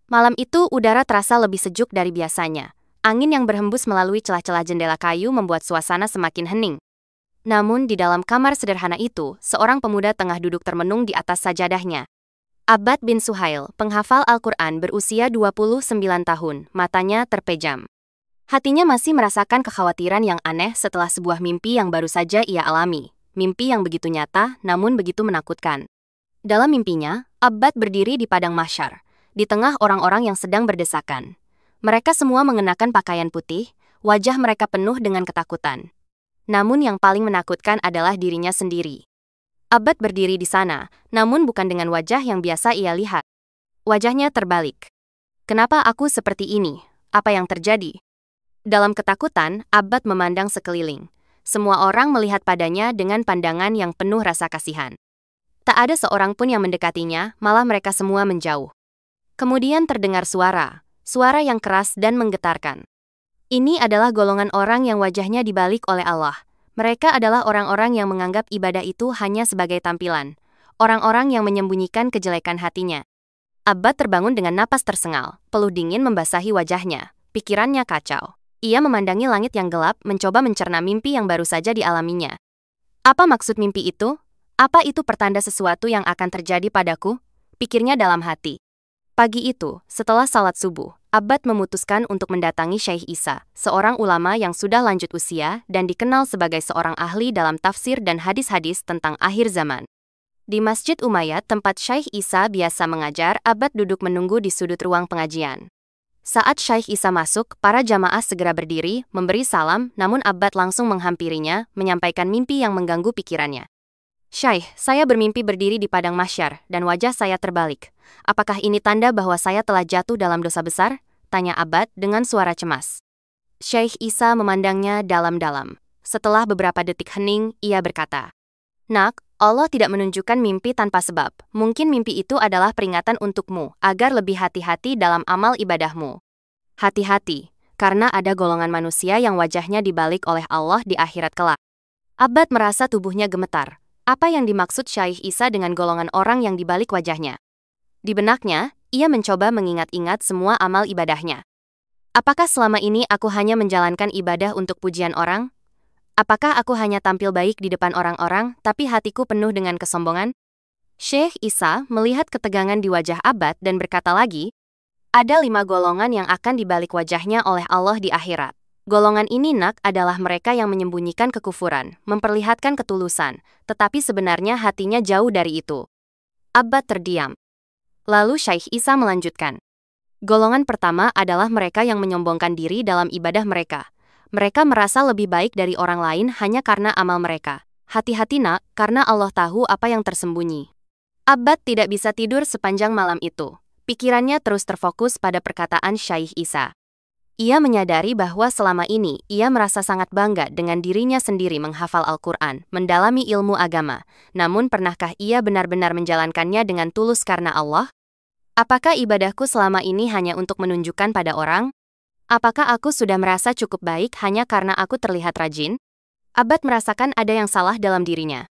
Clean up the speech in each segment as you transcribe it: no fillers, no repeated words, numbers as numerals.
Malam itu udara terasa lebih sejuk dari biasanya. Angin yang berhembus melalui celah-celah jendela kayu membuat suasana semakin hening. Namun di dalam kamar sederhana itu, seorang pemuda tengah duduk termenung di atas sajadahnya. Abbad bin Suhail, penghafal Al-Quran berusia 29 tahun, matanya terpejam. Hatinya masih merasakan kekhawatiran yang aneh setelah sebuah mimpi yang baru saja ia alami. Mimpi yang begitu nyata, namun begitu menakutkan. Dalam mimpinya, Abbad berdiri di padang mahsyar, di tengah orang-orang yang sedang berdesakan. Mereka semua mengenakan pakaian putih, wajah mereka penuh dengan ketakutan. Namun yang paling menakutkan adalah dirinya sendiri. Abbad berdiri di sana, namun bukan dengan wajah yang biasa ia lihat. Wajahnya terbalik. Kenapa aku seperti ini? Apa yang terjadi? Dalam ketakutan, Abbad memandang sekeliling. Semua orang melihat padanya dengan pandangan yang penuh rasa kasihan. Tak ada seorang pun yang mendekatinya, malah mereka semua menjauh. Kemudian terdengar suara yang keras dan menggetarkan. Ini adalah golongan orang yang wajahnya dibalik oleh Allah. Mereka adalah orang-orang yang menganggap ibadah itu hanya sebagai tampilan. Orang-orang yang menyembunyikan kejelekan hatinya. Abbad terbangun dengan napas tersengal, peluh dingin membasahi wajahnya. Pikirannya kacau. Ia memandangi langit yang gelap, mencoba mencerna mimpi yang baru saja dialaminya. Apa maksud mimpi itu? Apa itu pertanda sesuatu yang akan terjadi padaku? Pikirnya dalam hati. Pagi itu, setelah salat subuh, Abbad memutuskan untuk mendatangi Syekh Isa, seorang ulama yang sudah lanjut usia dan dikenal sebagai seorang ahli dalam tafsir dan hadis-hadis tentang akhir zaman. Di Masjid Umayyad tempat Syekh Isa biasa mengajar, Abbad duduk menunggu di sudut ruang pengajian. Saat Syekh Isa masuk, para jamaah segera berdiri, memberi salam, namun Abbad langsung menghampirinya, menyampaikan mimpi yang mengganggu pikirannya. Syekh, saya bermimpi berdiri di padang mahsyar, dan wajah saya terbalik. Apakah ini tanda bahwa saya telah jatuh dalam dosa besar? Tanya Abbad dengan suara cemas. Syekh Isa memandangnya dalam-dalam. Setelah beberapa detik hening, ia berkata, "Nak, Allah tidak menunjukkan mimpi tanpa sebab. Mungkin mimpi itu adalah peringatan untukmu, agar lebih hati-hati dalam amal ibadahmu. Hati-hati, karena ada golongan manusia yang wajahnya dibalik oleh Allah di akhirat kelak." Abbad merasa tubuhnya gemetar. Apa yang dimaksud Syekh Isa dengan golongan orang yang dibalik wajahnya? Di benaknya, ia mencoba mengingat-ingat semua amal ibadahnya. Apakah selama ini aku hanya menjalankan ibadah untuk pujian orang? Apakah aku hanya tampil baik di depan orang-orang, tapi hatiku penuh dengan kesombongan? Syekh Isa melihat ketegangan di wajah Abbad dan berkata lagi, ada 5 golongan yang akan dibalik wajahnya oleh Allah di akhirat. Golongan ini nak adalah mereka yang menyembunyikan kekufuran, memperlihatkan ketulusan, tetapi sebenarnya hatinya jauh dari itu. Abbad terdiam. Lalu Syekh Isa melanjutkan. Golongan pertama adalah mereka yang menyombongkan diri dalam ibadah mereka. Mereka merasa lebih baik dari orang lain hanya karena amal mereka. Hati-hati nak, karena Allah tahu apa yang tersembunyi. Abbad tidak bisa tidur sepanjang malam itu. Pikirannya terus terfokus pada perkataan Syekh Isa. Ia menyadari bahwa selama ini ia merasa sangat bangga dengan dirinya sendiri menghafal Al-Quran, mendalami ilmu agama. Namun pernahkah ia benar-benar menjalankannya dengan tulus karena Allah? Apakah ibadahku selama ini hanya untuk menunjukkan pada orang? Apakah aku sudah merasa cukup baik hanya karena aku terlihat rajin? Abbad merasakan ada yang salah dalam dirinya.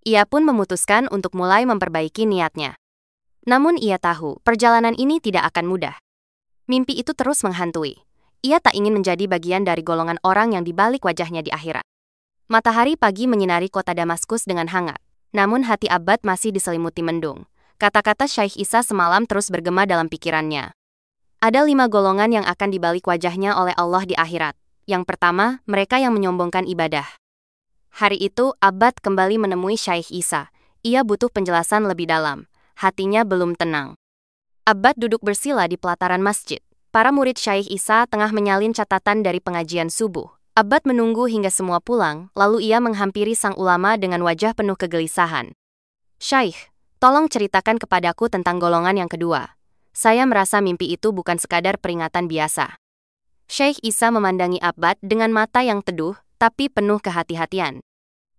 Ia pun memutuskan untuk mulai memperbaiki niatnya. Namun ia tahu, perjalanan ini tidak akan mudah. Mimpi itu terus menghantui. Ia tak ingin menjadi bagian dari golongan orang yang dibalik wajahnya di akhirat. Matahari pagi menyinari kota Damaskus dengan hangat. Namun hati Abbad masih diselimuti mendung. Kata-kata Syekh Isa semalam terus bergema dalam pikirannya. Ada 5 golongan yang akan dibalik wajahnya oleh Allah di akhirat. Yang pertama, mereka yang menyombongkan ibadah. Hari itu, Abbad kembali menemui Syekh Isa. Ia butuh penjelasan lebih dalam. Hatinya belum tenang. Abbad duduk bersila di pelataran masjid. Para murid Syekh Isa tengah menyalin catatan dari pengajian subuh. Abbad menunggu hingga semua pulang, lalu ia menghampiri sang ulama dengan wajah penuh kegelisahan. Syekh, tolong ceritakan kepadaku tentang golongan yang kedua. Saya merasa mimpi itu bukan sekadar peringatan biasa. Syekh Isa memandangi Abbad dengan mata yang teduh, tapi penuh kehati-hatian.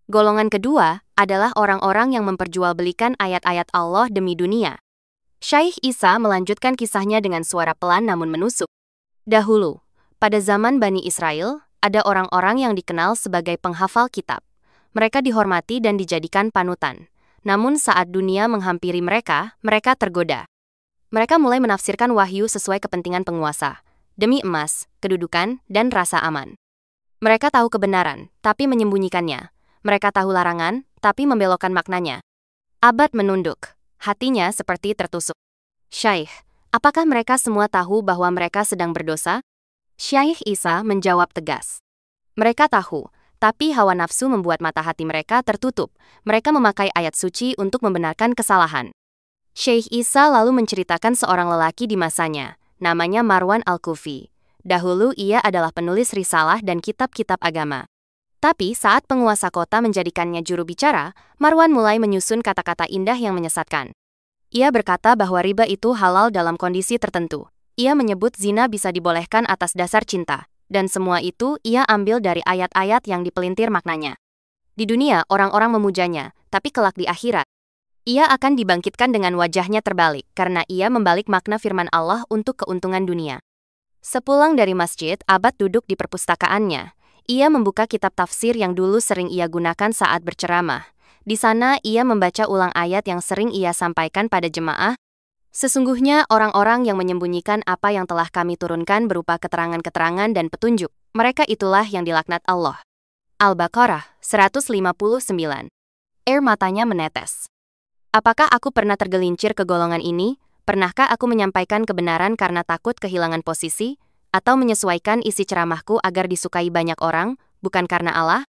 Golongan kedua adalah orang-orang yang memperjualbelikan ayat-ayat Allah demi dunia. Syekh Isa melanjutkan kisahnya dengan suara pelan namun menusuk. Dahulu, pada zaman Bani Israel, ada orang-orang yang dikenal sebagai penghafal kitab. Mereka dihormati dan dijadikan panutan. Namun saat dunia menghampiri mereka, mereka tergoda. Mereka mulai menafsirkan wahyu sesuai kepentingan penguasa, demi emas, kedudukan, dan rasa aman. Mereka tahu kebenaran, tapi menyembunyikannya. Mereka tahu larangan, tapi membelokkan maknanya. Abbad menunduk. Hatinya seperti tertusuk. Syekh, apakah mereka semua tahu bahwa mereka sedang berdosa? Syekh Isa menjawab tegas. Mereka tahu, tapi hawa nafsu membuat mata hati mereka tertutup. Mereka memakai ayat suci untuk membenarkan kesalahan. Syekh Isa lalu menceritakan seorang lelaki di masanya, namanya Marwan Al-Kufi. Dahulu ia adalah penulis risalah dan kitab-kitab agama. Tapi saat penguasa kota menjadikannya juru bicara, Marwan mulai menyusun kata-kata indah yang menyesatkan. Ia berkata bahwa riba itu halal dalam kondisi tertentu. Ia menyebut zina bisa dibolehkan atas dasar cinta. Dan semua itu ia ambil dari ayat-ayat yang dipelintir maknanya. Di dunia orang-orang memujanya, tapi kelak di akhirat, ia akan dibangkitkan dengan wajahnya terbalik karena ia membalik makna firman Allah untuk keuntungan dunia. Sepulang dari masjid, Abbad duduk di perpustakaannya. Ia membuka kitab tafsir yang dulu sering ia gunakan saat berceramah. Di sana ia membaca ulang ayat yang sering ia sampaikan pada jemaah. Sesungguhnya orang-orang yang menyembunyikan apa yang telah kami turunkan berupa keterangan-keterangan dan petunjuk, mereka itulah yang dilaknat Allah. Al-Baqarah 159. Air matanya menetes. Apakah aku pernah tergelincir ke golongan ini? Pernahkah aku menyampaikan kebenaran karena takut kehilangan posisi? Atau menyesuaikan isi ceramahku agar disukai banyak orang, bukan karena Allah?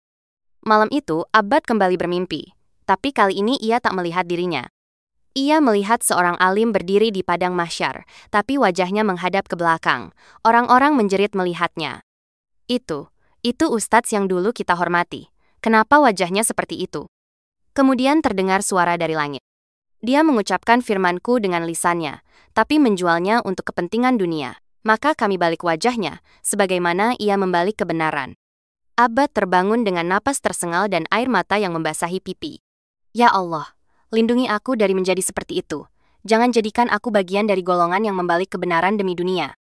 Malam itu, Abbad kembali bermimpi. Tapi kali ini ia tak melihat dirinya. Ia melihat seorang alim berdiri di padang mahsyar, tapi wajahnya menghadap ke belakang. Orang-orang menjerit melihatnya. Itu ustadz yang dulu kita hormati. Kenapa wajahnya seperti itu? Kemudian terdengar suara dari langit. Dia mengucapkan firmanku dengan lisannya, tapi menjualnya untuk kepentingan dunia. Maka kami balik wajahnya, sebagaimana ia membalik kebenaran. Abbad terbangun dengan napas tersengal dan air mata yang membasahi pipi. Ya Allah, lindungi aku dari menjadi seperti itu. Jangan jadikan aku bagian dari golongan yang membalik kebenaran demi dunia.